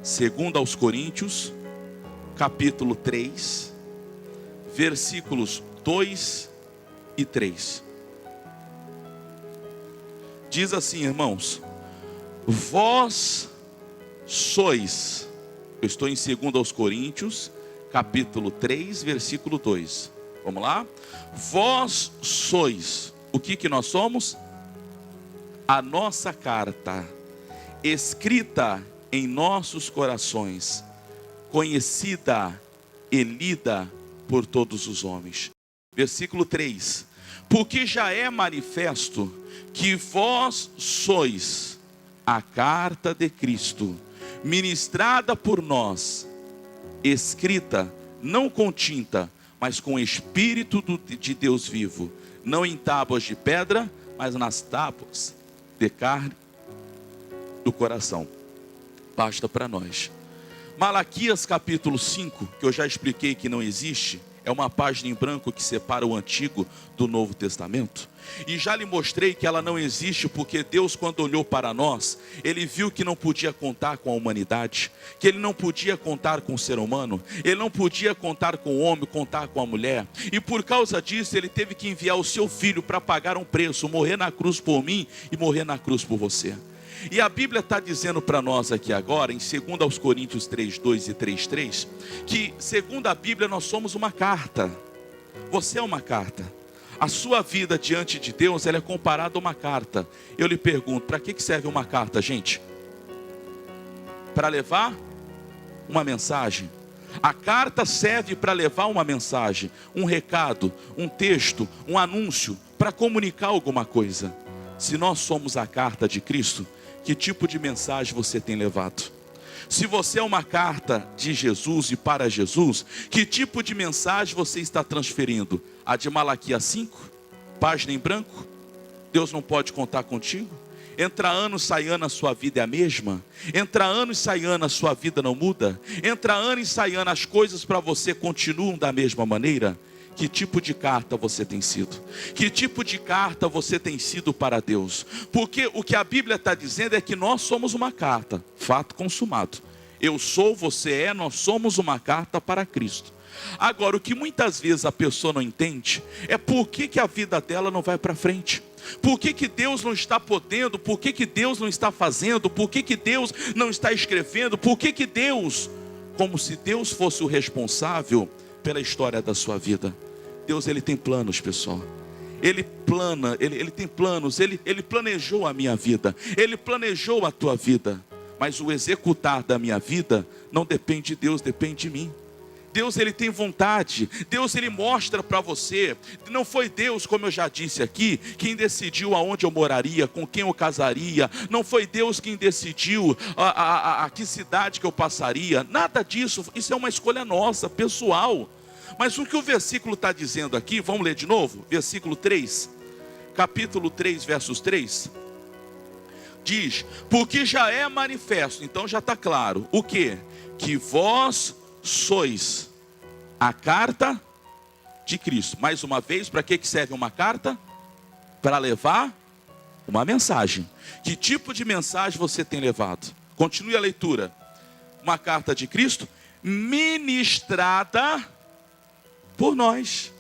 Segundo aos Coríntios, capítulo 3, versículos 2 e 3. Diz assim, irmãos: vós sois, eu estou em 2 aos Coríntios, capítulo 3, versículo 2. Vamos lá? Vós sois, o que nós somos? A nossa carta, escrita em nossos corações, conhecida e lida por todos os homens. Versículo 3. Porque já é manifesto que vós sois a carta de Cristo, ministrada por nós, escrita não com tinta, mas com o Espírito de Deus vivo, não em tábuas de pedra, mas nas tábuas de carne do coração. Basta para nós. Malaquias capítulo 5, que eu já expliquei que não existe, é uma página em branco que separa o Antigo do Novo Testamento. E já lhe mostrei que ela não existe porque Deus, quando olhou para nós, Ele viu que não podia contar com a humanidade, que Ele não podia contar com o ser humano, Ele não podia contar com o homem, contar com a mulher. E por causa disso, Ele teve que enviar o seu Filho para pagar um preço, morrer na cruz por mim e morrer na cruz por você. E a Bíblia está dizendo para nós aqui agora, em 2 aos Coríntios 3, 2 e 3, 3, que segundo a Bíblia nós somos uma carta. Você é uma carta. A sua vida diante de Deus, ela é comparada a uma carta. Eu lhe pergunto, para que serve uma carta, gente? Para levar uma mensagem. A carta serve para levar uma mensagem, um recado, um texto, um anúncio, para comunicar alguma coisa. Se nós somos a carta de Cristo, que tipo de mensagem você tem levado? Se você é uma carta de Jesus e para Jesus, que tipo de mensagem você está transferindo? A de Malaquias 5? Página em branco? Deus não pode contar contigo? Entra ano, sai ano, a sua vida é a mesma? Entra ano e sai ano, a sua vida não muda? Entra ano e sai ano, as coisas para você continuam da mesma maneira? Que tipo de carta você tem sido? Que tipo de carta você tem sido para Deus? Porque o que a Bíblia está dizendo é que nós somos uma carta, fato consumado. Eu sou, você é, nós somos uma carta para Cristo. Agora, o que muitas vezes a pessoa não entende é por que a vida dela não vai para frente. Por que Deus não está podendo? Por que Deus não está fazendo? Por que Deus não está escrevendo? Por que Deus, como se Deus fosse o responsável pela história da sua vida. Deus, Ele tem planos, pessoal. Ele tem planos, Ele planejou a minha vida, Ele planejou a tua vida. Mas o executar da minha vida não depende de Deus, depende de mim. Deus, Ele tem vontade. Deus, Ele mostra para você. Não foi Deus, como eu já disse aqui, quem decidiu aonde eu moraria, com quem eu casaria. Não foi Deus quem decidiu a que cidade que eu passaria. Nada disso, isso é uma escolha nossa, pessoal. Mas o que o versículo está dizendo aqui, vamos ler de novo? Versículo 3, capítulo 3, versos 3. Diz, porque já é manifesto, então já está claro. O quê? Que vós sois a carta de Cristo. Mais uma vez, para que serve uma carta? Para levar uma mensagem. Que tipo de mensagem você tem levado? Continue a leitura. Uma carta de Cristo, ministrada por nós.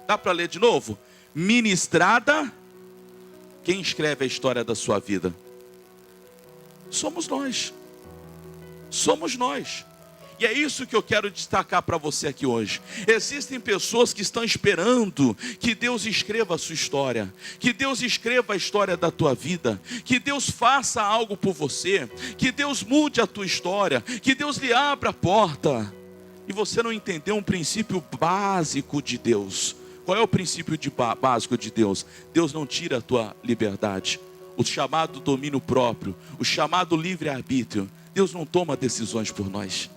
Dá para ler de novo? Ministrada. Quem escreve a história da sua vida? Somos nós. Somos nós. E é isso que eu quero destacar para você aqui hoje. Existem pessoas que estão esperando que Deus escreva a sua história, que Deus escreva a história da tua vida, que Deus faça algo por você, que Deus mude a tua história, que Deus lhe abra a porta. E você não entendeu um princípio básico de Deus. Qual é o princípio básico de Deus? Deus não tira a tua liberdade, o chamado domínio próprio, o chamado livre-arbítrio. Deus não toma decisões por nós.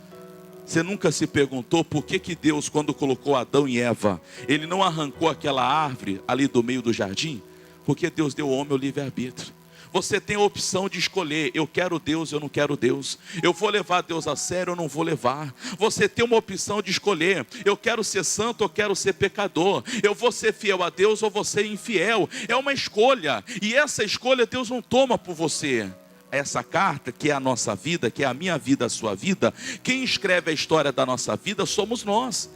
Você nunca se perguntou por que Deus, quando colocou Adão e Eva, Ele não arrancou aquela árvore ali do meio do jardim? Porque Deus deu ao homem o livre-arbítrio. Você tem a opção de escolher, eu quero Deus, eu não quero Deus. Eu vou levar Deus a sério, eu não vou levar. Você tem uma opção de escolher, eu quero ser santo, eu quero ser pecador. Eu vou ser fiel a Deus ou vou ser infiel. É uma escolha, e essa escolha Deus não toma por você. essa carta, que é a nossa vida, que é a minha vida, a sua vida, quem escreve a história da nossa vida somos nós.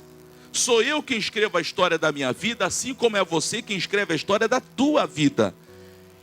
Sou eu quem escrevo a história da minha vida, assim como é você quem escreve a história da tua vida.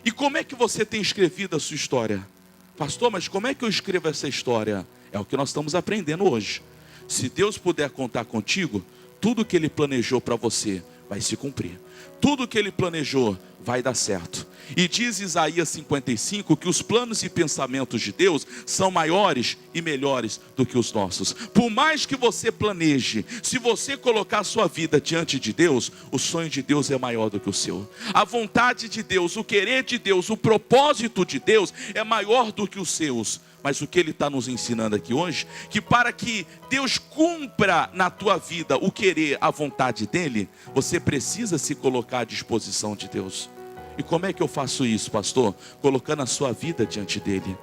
E como é que você tem escrevido a sua história? Pastor, mas como é que eu escrevo essa história? É o que nós estamos aprendendo hoje. Se Deus puder contar contigo, tudo que Ele planejou para você vai se cumprir. Tudo que Ele planejou vai dar certo. E diz Isaías 55 que os planos e pensamentos de Deus são maiores e melhores do que os nossos. Por mais que você planeje, se você colocar a sua vida diante de Deus, o sonho de Deus é maior do que o seu. A vontade de Deus, o querer de Deus, o propósito de Deus é maior do que os seus. Mas o que Ele está nos ensinando aqui hoje, que para que Deus cumpra na tua vida o querer, a vontade dEle, você precisa se colocar à disposição de Deus. E como é que eu faço isso, pastor? Colocando a sua vida diante dEle.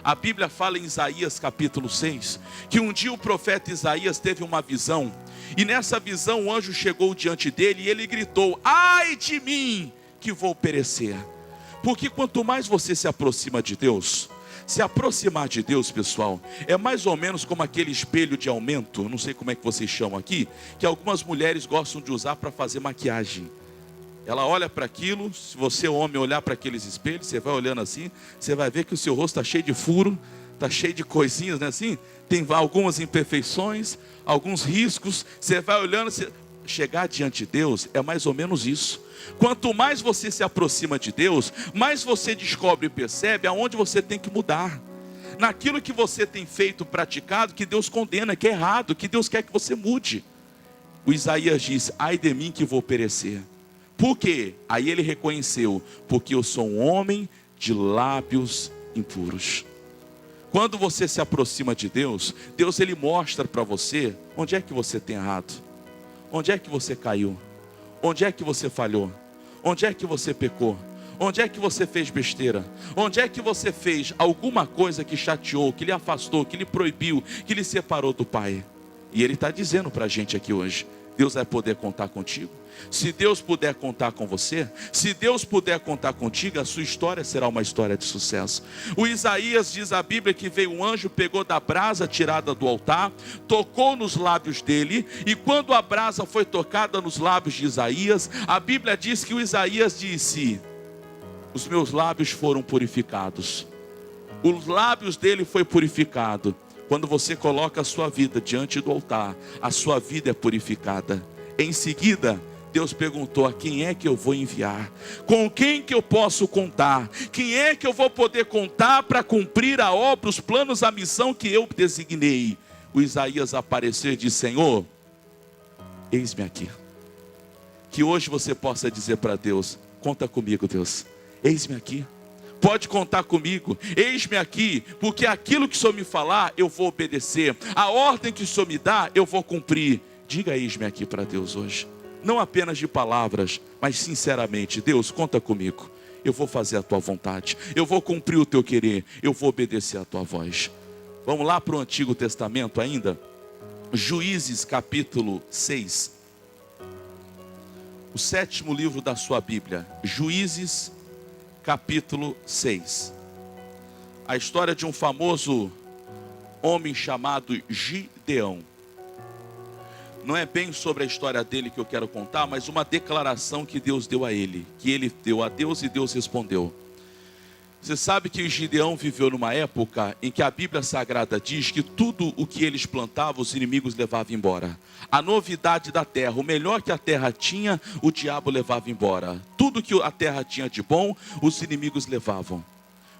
A Bíblia fala em Isaías capítulo 6, que um dia o profeta Isaías teve uma visão, e nessa visão o anjo chegou diante dele e ele gritou: ai de mim, que vou perecer. Porque quanto mais você se aproxima de Deus, se aproximar de Deus, pessoal, é mais ou menos como aquele espelho de aumento, não sei como é que vocês chamam aqui, que algumas mulheres gostam de usar para fazer maquiagem. Ela olha para aquilo, se você homem olhar para aqueles espelhos, você vai olhando assim, você vai ver que o seu rosto está cheio de furo, está cheio de coisinhas, né, assim? Tem algumas imperfeições, alguns riscos, você vai olhando, chegar diante de Deus é mais ou menos isso. Quanto mais você se aproxima de Deus, mais você descobre e percebe aonde você tem que mudar. Naquilo que você tem feito, praticado, que Deus condena, que é errado, que Deus quer que você mude. O Isaías diz: ai de mim que vou perecer. Por quê? Aí ele reconheceu: porque eu sou um homem de lábios impuros. Quando você se aproxima de Deus, Deus ele mostra para você onde é que você tem errado, onde é que você caiu, onde é que você falhou, onde é que você pecou, onde é que você fez besteira, onde é que você fez alguma coisa que chateou, que lhe afastou, que lhe proibiu, que lhe separou do Pai. E Ele está dizendo para a gente aqui hoje: Deus vai poder contar contigo. Se Deus puder contar com você, se Deus puder contar contigo, a sua história será uma história de sucesso. O Isaías diz a Bíblia que veio um anjo, pegou da brasa tirada do altar, tocou nos lábios dele, e quando a brasa foi tocada nos lábios de Isaías, a Bíblia diz que o Isaías disse: os meus lábios foram purificados. Os lábios dele foi purificado. Quando você coloca a sua vida diante do altar, a sua vida é purificada. Em seguida, Deus perguntou: a quem é que eu vou enviar? Com quem que eu posso contar? Quem é que eu vou poder contar para cumprir a obra, os planos, a missão que eu designei? O Isaías apareceu e disse: Senhor, eis-me aqui. Que hoje você possa dizer para Deus: conta comigo, Deus, eis-me aqui. Pode contar comigo, eis-me aqui, porque aquilo que o Senhor me falar, eu vou obedecer. A ordem que o Senhor me dá, eu vou cumprir. Diga eis-me aqui para Deus hoje. Não apenas de palavras, mas sinceramente: Deus, conta comigo. Eu vou fazer a tua vontade, eu vou cumprir o teu querer, eu vou obedecer a tua voz. Vamos lá para o Antigo Testamento ainda. Juízes capítulo 6. O 7º livro da sua Bíblia. Juízes capítulo 6. A história de um famoso homem chamado Gideão. Não é bem sobre a história dele que eu quero contar, mas uma declaração que Deus deu a ele, que ele deu a Deus e Deus respondeu. Você sabe que Gideão viveu numa época em que a Bíblia Sagrada diz que tudo o que eles plantavam, os inimigos levavam embora. A novidade da terra, o melhor que a terra tinha, o diabo levava embora. Tudo que a terra tinha de bom, os inimigos levavam.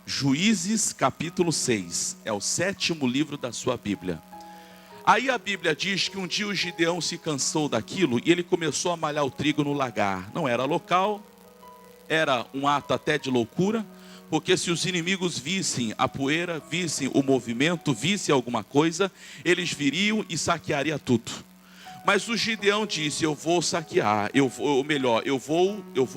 Juízes capítulo 6, é o 7º livro da sua Bíblia. Aí a Bíblia diz que um dia o Gideão se cansou daquilo e ele começou a malhar o trigo no lagar. Não era local, era um ato até de loucura, porque se os inimigos vissem a poeira, vissem o movimento, vissem alguma coisa, eles viriam e saqueariam tudo. Mas o Gideão disse: eu vou saquear, eu vou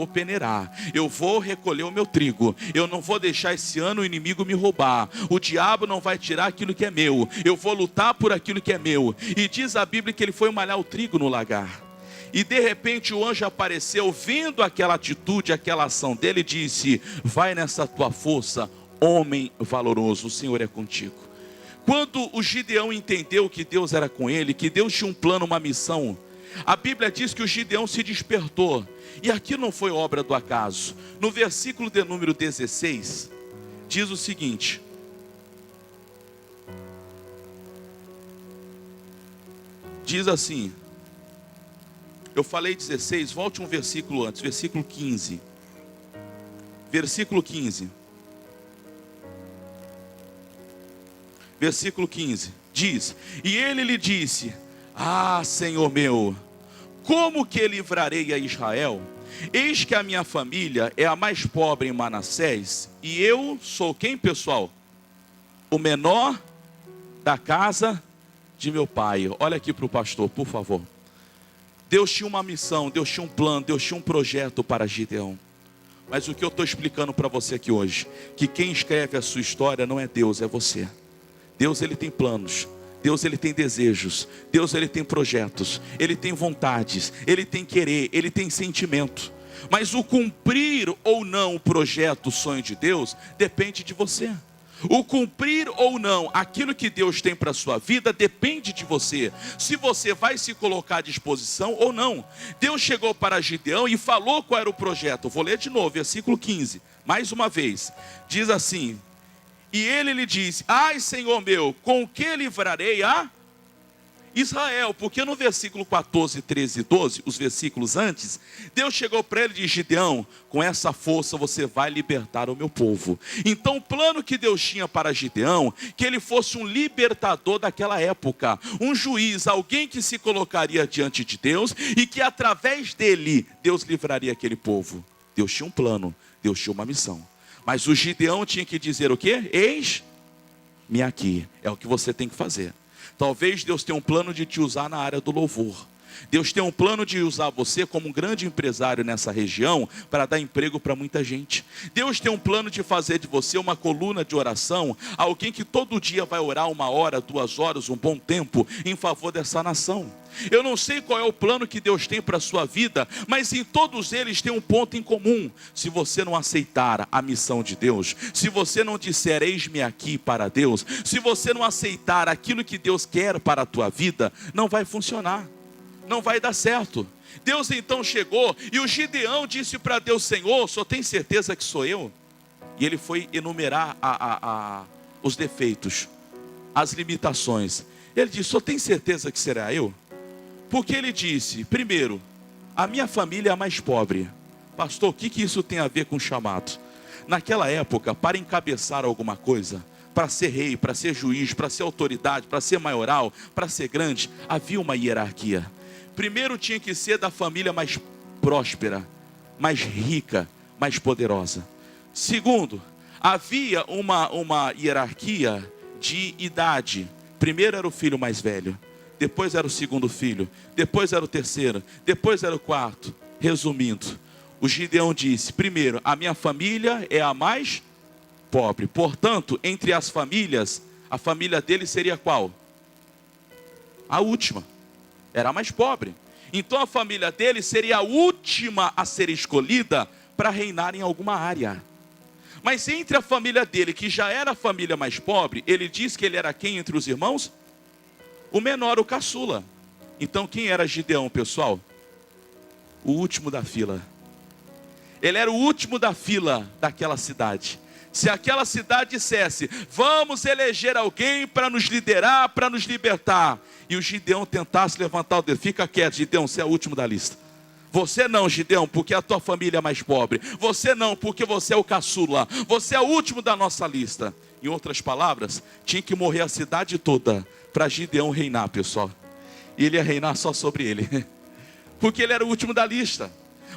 peneirar, eu vou recolher o meu trigo, eu não vou deixar esse ano o inimigo me roubar, o diabo não vai tirar aquilo que é meu, eu vou lutar por aquilo que é meu. E diz a Bíblia que ele foi malhar o trigo no lagar. E de repente o anjo apareceu, vendo aquela atitude, aquela ação dele, e disse: vai nessa tua força, homem valoroso, o Senhor é contigo. Quando o Gideão entendeu que Deus era com ele, que Deus tinha um plano, uma missão, a Bíblia diz que o Gideão se despertou. E aqui não foi obra do acaso. No versículo de número 16, diz o seguinte: diz assim, eu falei 16, volte um versículo antes, versículo 15. Versículo 15. Versículo 15, diz: e ele lhe disse: ah, Senhor meu, como que livrarei a Israel? Eis que a minha família é a mais pobre em Manassés, e eu sou quem, pessoal? O menor da casa de meu pai. Olha aqui para o pastor, por favor. Deus tinha uma missão, Deus tinha um plano, Deus tinha um projeto para Gideão. Mas o que eu estou explicando para você aqui hoje, que quem escreve a sua história não é Deus, é você. Deus, ele tem planos, Deus, ele tem desejos, Deus, ele tem projetos, ele tem vontades, ele tem querer, ele tem sentimento. Mas o cumprir ou não o projeto, o sonho de Deus, depende de você. O cumprir ou não aquilo que Deus tem para a sua vida depende de você. Se você vai se colocar à disposição ou não. Deus chegou para Gideão e falou qual era o projeto. Vou ler de novo, versículo 15, mais uma vez. Diz assim: e ele lhe disse: ai, Senhor meu, com que livrarei a Israel? Porque no versículo 14, 13 e 12, os versículos antes, Deus chegou para ele e disse: Gideão, com essa força você vai libertar o meu povo. Então o plano que Deus tinha para Gideão, que ele fosse um libertador daquela época, um juiz, alguém que se colocaria diante de Deus e que através dele, Deus livraria aquele povo. Deus tinha um plano, Deus tinha uma missão. Mas o Gideão tinha que dizer o quê? Eis-me aqui. É o que você tem que fazer. Talvez Deus tenha um plano de te usar na área do louvor. Deus tem um plano de usar você como um grande empresário nessa região para dar emprego para muita gente. Deus tem um plano de fazer de você uma coluna de oração, alguém que todo dia vai orar 1 hora, 2 horas, um bom tempo em favor dessa nação. Eu não sei qual é o plano que Deus tem para a sua vida, mas em todos eles tem um ponto em comum. Se você não aceitar a missão de Deus, se você não disser eis-me aqui para Deus, se você não aceitar aquilo que Deus quer para a tua vida, não vai funcionar, não vai dar certo. Deus então chegou e o Gideão disse para Deus: Senhor, só tem certeza que sou eu? E ele foi enumerar os defeitos, as limitações. Ele disse: só tem certeza que será eu? Porque ele disse: primeiro, a minha família é a mais pobre. Pastor, o que isso tem a ver com chamado? Naquela época, para encabeçar alguma coisa, para ser rei, para ser juiz, para ser autoridade, para ser maioral, para ser grande, havia uma hierarquia. Primeiro tinha que ser da família mais próspera, mais rica, mais poderosa. Segundo, havia uma hierarquia de idade. Primeiro era o filho mais velho, depois era o segundo filho, depois era o terceiro, depois era o quarto. Resumindo, o Gideão disse: primeiro, a minha família é a mais pobre. Portanto, entre as famílias, a família dele seria qual? A última. Era a mais pobre. Então a família dele seria a última a ser escolhida para reinar em alguma área. Mas entre a família dele, que já era a família mais pobre, ele diz que ele era quem entre os irmãos? O menor, o caçula. Então quem era Gideão, pessoal? O último da fila. Ele era o último da fila daquela cidade. Se aquela cidade dissesse: vamos eleger alguém para nos liderar, para nos libertar, e o Gideão tentasse levantar o dedo: fica quieto, Gideão, você é o último da lista. Você não, Gideão, porque a tua família é mais pobre. Você não, porque você é o caçula. Você é o último da nossa lista. Em outras palavras, tinha que morrer a cidade toda para Gideão reinar, pessoal. E ele ia reinar só sobre ele, porque ele era o último da lista.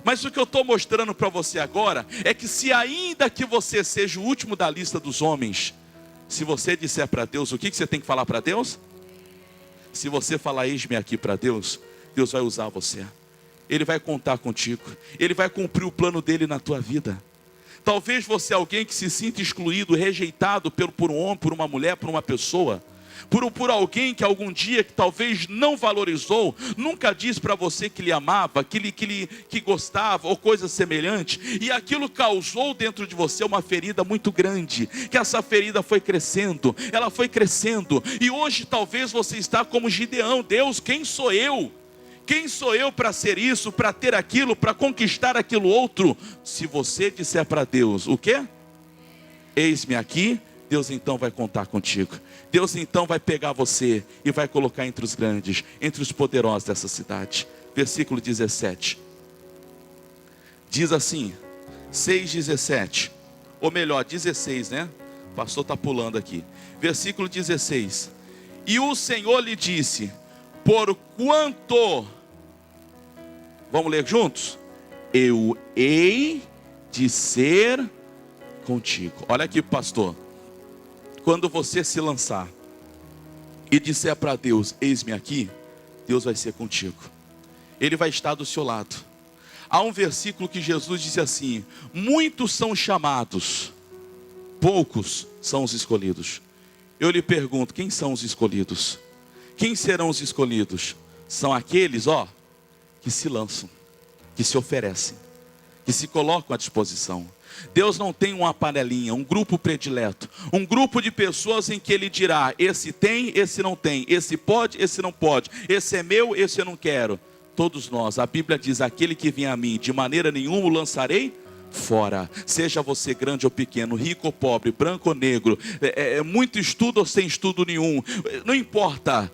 Mas o que eu estou mostrando para você agora é que se ainda que você seja o último da lista dos homens, se você disser para Deus, o que você tem que falar para Deus? Se você falar eis-me aqui para Deus, Deus vai usar você. Ele vai contar contigo. Ele vai cumprir o plano dele na tua vida. Talvez você é alguém que se sinta excluído, rejeitado por um homem, por uma mulher, por uma pessoa. por alguém que algum dia, que talvez não valorizou, nunca disse para você que lhe amava, que gostava, ou coisa semelhante, e aquilo causou dentro de você uma ferida muito grande, que essa ferida foi crescendo, ela foi crescendo, e hoje talvez você está como Gideão: Deus, quem sou eu? Quem sou eu para ser isso, para ter aquilo, para conquistar aquilo outro? Se você disser para Deus, o quê? Eis-me aqui, Deus então vai contar contigo. Deus então vai pegar você e vai colocar entre os grandes, entre os poderosos dessa cidade. Versículo 17. Diz assim, 6:17. Ou melhor, 16, né? O pastor está pulando aqui. Versículo 16. E o Senhor lhe disse: porquanto... Vamos ler juntos? Eu hei de ser contigo. Olha aqui, pastor. Quando você se lançar e disser para Deus, eis-me aqui, Deus vai ser contigo. Ele vai estar do seu lado. Há um versículo que Jesus disse assim: muitos são chamados, poucos são os escolhidos. Eu lhe pergunto, quem são os escolhidos? Quem serão os escolhidos? São aqueles, que se lançam, que se oferecem, que se colocam à disposição. Deus não tem uma panelinha, um grupo predileto, um grupo de pessoas em que Ele dirá: esse tem, esse não tem, esse pode, esse não pode, esse é meu, esse eu não quero. Todos nós, a Bíblia diz: aquele que vem a mim, de maneira nenhuma o lançarei fora. Seja você grande ou pequeno, rico ou pobre, branco ou negro, muito estudo ou sem estudo nenhum, não importa.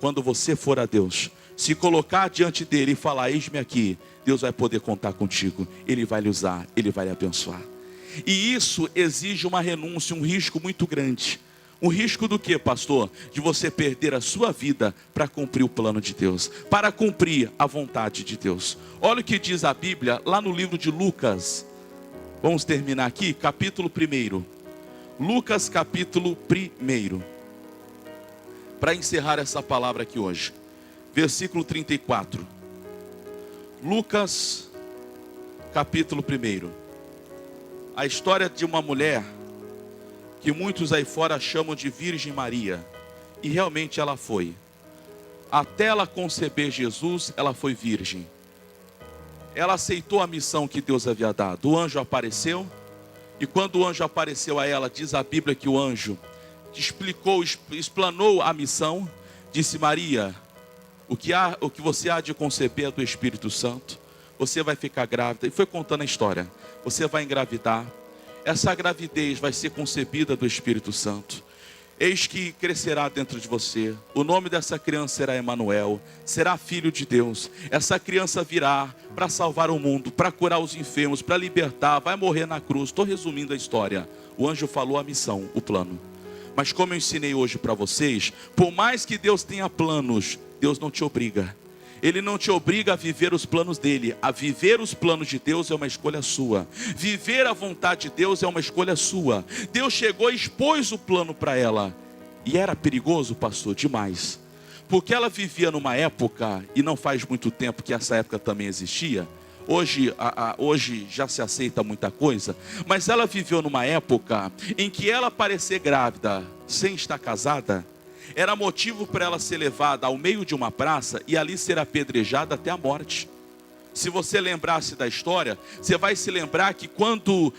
Quando você for a Deus, se colocar diante dele e falar: eis-me aqui, Deus vai poder contar contigo. Ele vai lhe usar, Ele vai lhe abençoar. E isso exige uma renúncia, um risco muito grande. Um risco do que, pastor? De você perder a sua vida para cumprir o plano de Deus, para cumprir a vontade de Deus. Olha o que diz a Bíblia lá no livro de Lucas. Vamos terminar aqui, capítulo 1. Lucas capítulo 1. Para encerrar essa palavra aqui hoje. Versículo 34. Lucas capítulo 1. A história de uma mulher que muitos aí fora chamam de Virgem Maria. E realmente ela foi. Até ela conceber Jesus, ela foi virgem. Ela aceitou a missão que Deus havia dado. O anjo apareceu. E quando o anjo apareceu a ela, diz a Bíblia que o anjo explanou a missão. Disse: Maria, o que você há de conceber é do Espírito Santo. Você vai ficar grávida. E foi contando a história. Você vai engravidar. Essa gravidez vai ser concebida do Espírito Santo. Eis que crescerá dentro de você. O nome dessa criança será Emanuel. Será filho de Deus. Essa criança virá para salvar o mundo, para curar os enfermos, para libertar. Vai morrer na cruz. Estou resumindo a história. O anjo falou a missão, o plano. Mas como eu ensinei hoje para vocês, por mais que Deus tenha planos, Deus não te obriga. Ele não te obriga a viver os planos dele. A viver os planos de Deus é uma escolha sua. Viver a vontade de Deus é uma escolha sua. Deus chegou e expôs o plano para ela. E era perigoso, pastor, demais. Porque ela vivia numa época, e não faz muito tempo que essa época também existia. Hoje já se aceita muita coisa. Mas ela viveu numa época em que ela parecer grávida sem estar casada era motivo para ela ser levada ao meio de uma praça e ali ser apedrejada até a morte. Se você lembrar-se da história, você vai se lembrar que quando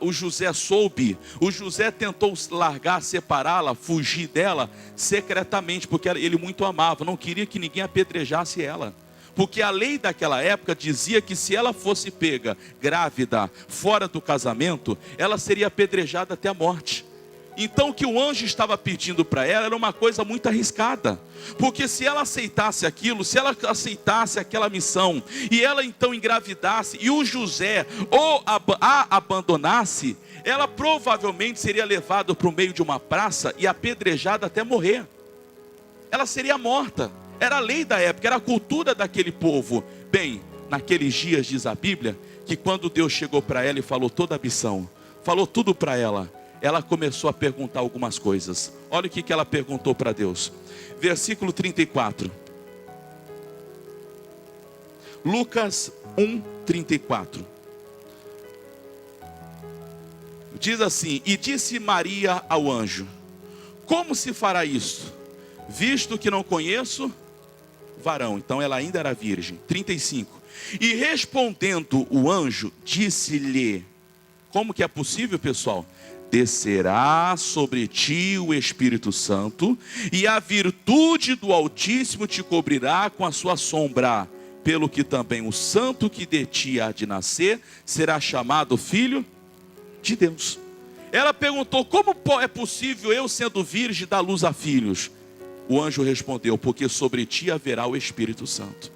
o José soube, o José tentou largar, separá-la, fugir dela secretamente, porque ele muito amava, não queria que ninguém apedrejasse ela. Porque a lei daquela época dizia que se ela fosse pega grávida, fora do casamento, ela seria apedrejada até a morte. Então o que o anjo estava pedindo para ela era uma coisa muito arriscada. Porque se ela aceitasse aquilo, se ela aceitasse aquela missão, e ela então engravidasse, e o José a abandonasse, ela provavelmente seria levada para o meio de uma praça e apedrejada até morrer. Ela seria morta. Era a lei da época, era a cultura daquele povo. Bem, naqueles dias diz a Bíblia, que quando Deus chegou para ela e falou toda a missão, falou tudo para ela, ela começou a perguntar algumas coisas. Olha o que ela perguntou para Deus. Versículo 34. Lucas 1:34. Diz assim: e disse Maria ao anjo: como se fará isso, visto que não conheço varão. Então ela ainda era virgem. 35. E respondendo o anjo, disse-lhe, como que é possível, pessoal? Descerá sobre ti o Espírito Santo, e a virtude do Altíssimo te cobrirá com a sua sombra, pelo que também o santo que de ti há de nascer, será chamado filho de Deus. Ela perguntou, como é possível eu, sendo virgem, dar luz a filhos? O anjo respondeu, porque sobre ti haverá o Espírito Santo.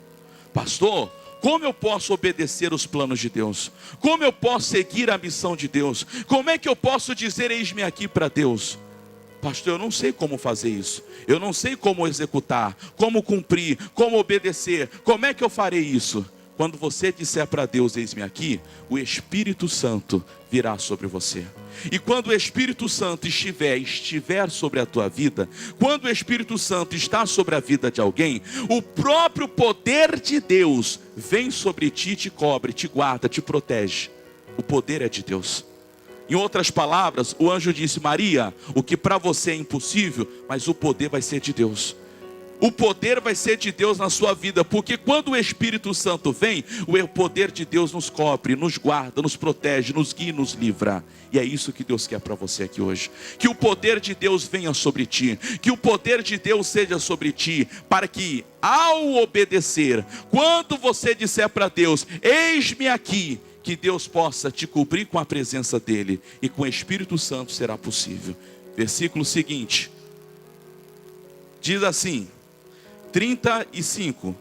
Pastor, como eu posso obedecer os planos de Deus? Como eu posso seguir a missão de Deus? Como é que eu posso dizer, eis-me aqui para Deus? Pastor, eu não sei como fazer isso. Eu não sei como executar, como cumprir, como obedecer. Como é que eu farei isso? Quando você disser para Deus, eis-me aqui, o Espírito Santo virá sobre você. E quando o Espírito Santo estiver sobre a tua vida, quando o Espírito Santo está sobre a vida de alguém, o próprio poder de Deus vem sobre ti, te cobre, te guarda, te protege. O poder é de Deus. Em outras palavras, o anjo disse, Maria, o que para você é impossível, mas o poder vai ser de Deus. O poder vai ser de Deus na sua vida, porque quando o Espírito Santo vem, o poder de Deus nos cobre, nos guarda, nos protege, nos guia e nos livra. E é isso que Deus quer para você aqui hoje. Que o poder de Deus venha sobre ti, que o poder de Deus seja sobre ti, para que ao obedecer, quando você disser para Deus, eis-me aqui, que Deus possa te cobrir com a presença dEle, e com o Espírito Santo será possível. Versículo seguinte, diz assim, 35.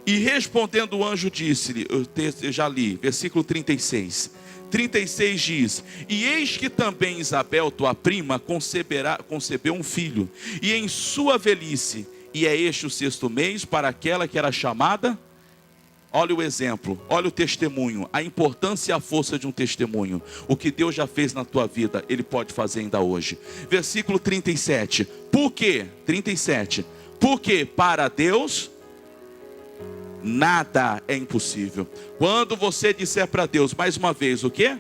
E respondendo o anjo disse-lhe, eu já li, versículo 36. 36 diz, e eis que também Isabel, tua prima, concebeu um filho, e em sua velhice, e é este o 6º mês, para aquela que era chamada. Olha o exemplo, olha o testemunho, a importância e a força de um testemunho. O que Deus já fez na tua vida, Ele pode fazer ainda hoje. Versículo 37. Por quê? 37. Porque para Deus nada é impossível. Quando você disser para Deus mais uma vez o quê?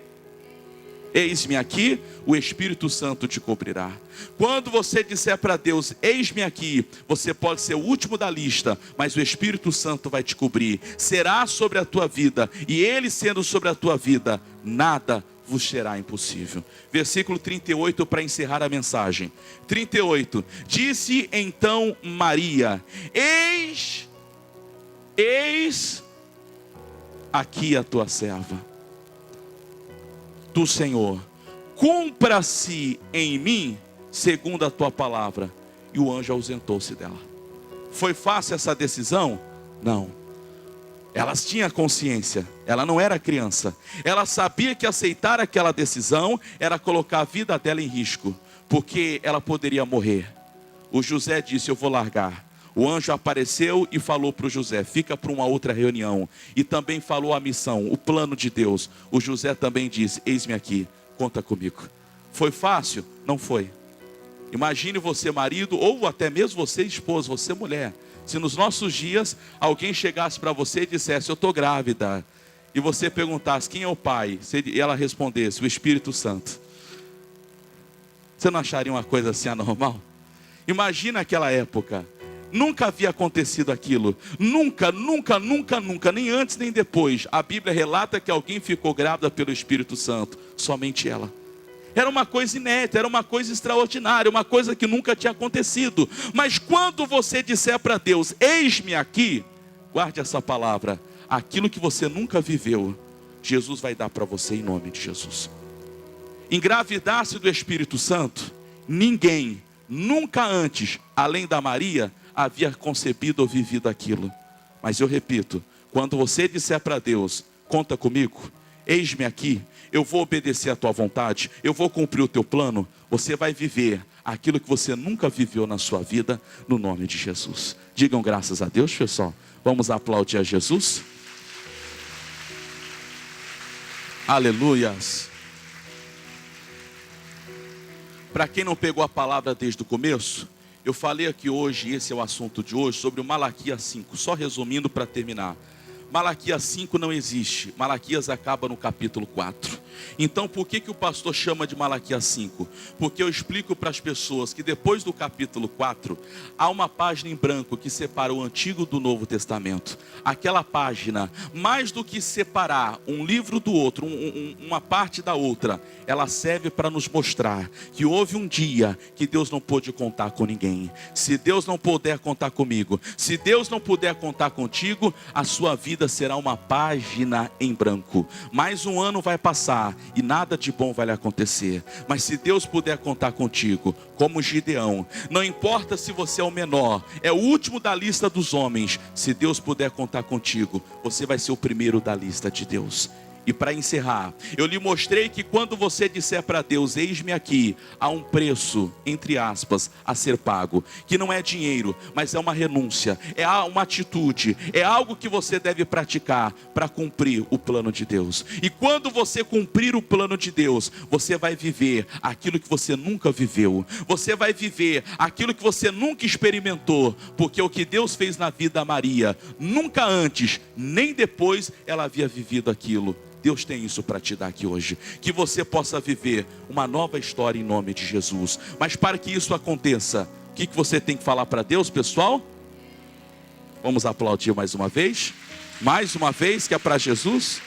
Eis-me aqui, o Espírito Santo te cobrirá. Quando você disser para Deus, eis-me aqui, você pode ser o último da lista, mas o Espírito Santo vai te cobrir. Será sobre a tua vida, e Ele sendo sobre a tua vida, nada vos será impossível. Versículo 38 para encerrar a mensagem. 38. Disse então Maria, eis aqui a tua serva do Senhor, cumpra-se em mim segundo a tua palavra. E o anjo ausentou-se dela. Foi fácil essa decisão? Não. Ela tinha consciência, ela não era criança. Ela sabia que aceitar aquela decisão era colocar a vida dela em risco, porque ela poderia morrer. O José disse, eu vou largar. O anjo apareceu e falou para o José, fica para uma outra reunião. E também falou a missão, o plano de Deus. O José também disse, eis-me aqui, conta comigo. Foi fácil? Não foi. Imagine você marido, ou até mesmo você esposa, você mulher. Se nos nossos dias alguém chegasse para você e dissesse, eu estou grávida. E você perguntasse, quem é o pai? E ela respondesse, o Espírito Santo. Você não acharia uma coisa assim anormal? Imagina aquela época. Nunca havia acontecido aquilo. Nunca, nem antes nem depois. A Bíblia relata que alguém ficou grávida pelo Espírito Santo. Somente ela. Era uma coisa inédita, era uma coisa extraordinária, uma coisa que nunca tinha acontecido. Mas quando você disser para Deus, eis-me aqui, guarde essa palavra, aquilo que você nunca viveu, Jesus vai dar para você em nome de Jesus. Engravidar-se do Espírito Santo, ninguém, nunca antes, além da Maria, havia concebido ou vivido aquilo. Mas eu repito, quando você disser para Deus, conta comigo, eis-me aqui, eu vou obedecer a tua vontade, eu vou cumprir o teu plano, você vai viver aquilo que você nunca viveu na sua vida, no nome de Jesus. Digam graças a Deus, pessoal. Vamos aplaudir a Jesus. Aleluias. Para quem não pegou a palavra desde o começo, eu falei aqui hoje, esse é o assunto de hoje, sobre o Malaquias 5, só resumindo para terminar. Malaquias 5 não existe, Malaquias acaba no capítulo 4. Então por que o pastor chama de Malaquias 5? Porque eu explico para as pessoas que depois do capítulo 4, há uma página em branco que separa o Antigo do Novo Testamento. Aquela página, mais do que separar um livro do outro, uma parte da outra, ela serve para nos mostrar que houve um dia que Deus não pôde contar com ninguém. Se Deus não puder contar comigo, se Deus não puder contar contigo, a sua vida será uma página em branco. Mais um ano vai passar e nada de bom vai lhe acontecer. Mas se Deus puder contar contigo, como Gideão, não importa se você é o menor, é o último da lista dos homens, se Deus puder contar contigo, você vai ser o primeiro da lista de Deus. E para encerrar, eu lhe mostrei que quando você disser para Deus, eis-me aqui, há um preço, entre aspas, a ser pago, que não é dinheiro, mas é uma renúncia, é uma atitude, é algo que você deve praticar para cumprir o plano de Deus. E quando você cumprir o plano de Deus, você vai viver aquilo que você nunca viveu, você vai viver aquilo que você nunca experimentou, porque o que Deus fez na vida da Maria, nunca antes, nem depois ela havia vivido aquilo. Deus tem isso para te dar aqui hoje, que você possa viver uma nova história em nome de Jesus. Mas para que isso aconteça, o que você tem que falar para Deus, pessoal? Vamos aplaudir mais uma vez, que é para Jesus.